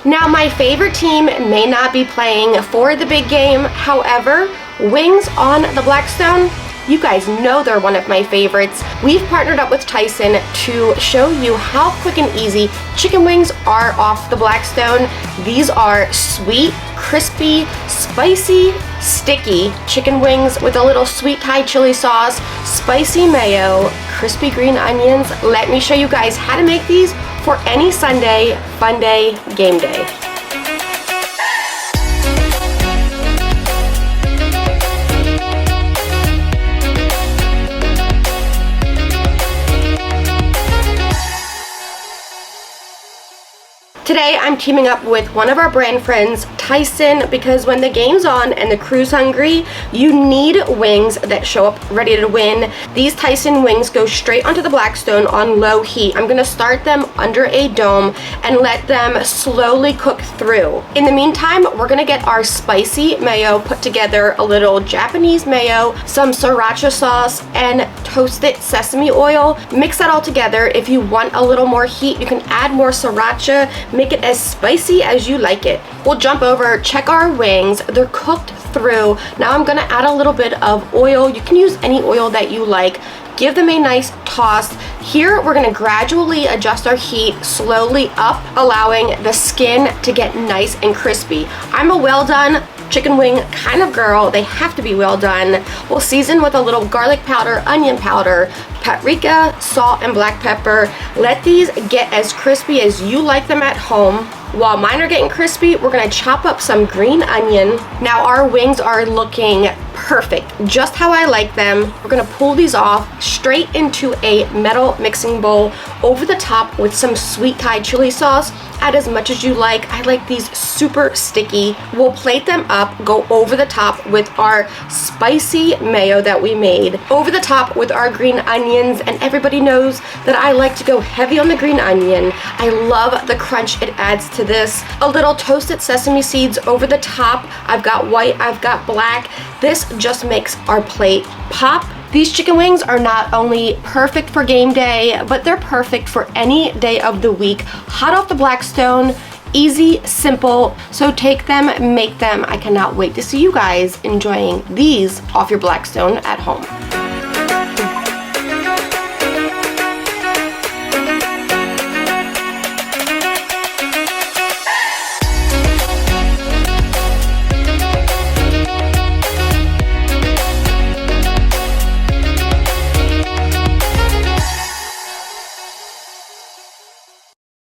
Now, my favorite team may not be playing for the big game. However, wings on the Blackstone, you guys know they're one of my favorites. We've partnered up with Tyson to show you how quick and easy chicken wings are off the Blackstone. These are sweet, crispy, spicy, sticky chicken wings with a little sweet Thai chili sauce, spicy mayo, crispy green onions. Let me show you guys how to make these for any Sunday, fun day, game day. Today I'm teaming up with one of our brand friends, Tyson, because when the game's on and the crew's hungry, you need wings that show up ready to win. These Tyson wings go straight onto the Blackstone on low heat. I'm gonna start them under a dome and let them slowly cook through. In the meantime, we're gonna get our spicy mayo put together, a little Japanese mayo, some sriracha sauce, and toasted sesame oil. Mix that all together. If you want a little more heat, you can add more sriracha. Make it as spicy as you like it. We'll jump over, check our wings. They're cooked through. Now I'm gonna add a little bit of oil. You can use any oil that you like. Give them a nice toss. Here, we're gonna gradually adjust our heat slowly up, allowing the skin to get nice and crispy. I'm a well done chicken wing kind of girl. They have to be well done. We'll season with a little garlic powder, onion powder, paprika, salt, and black pepper. Let these get as crispy as you like them at home. While mine are getting crispy, we're gonna chop up some green onion. Now our wings are looking perfect, just how I like them. We're gonna pull these off straight into a metal mixing bowl over the top with some sweet Thai chili sauce. Add as much as you like. I like these super sticky. We'll plate them up, go over the top with our spicy mayo that we made, over the top with our green onions, and everybody knows that I like to go heavy on the green onion. I love the crunch it adds to this. A little toasted sesame seeds over the top. I've got white, I've got black. This just makes our plate pop. These chicken wings are not only perfect for game day, but they're perfect for any day of the week. Hot off the Blackstone, easy, simple. So take them, make them. I cannot wait to see you guys enjoying these off your Blackstone at home.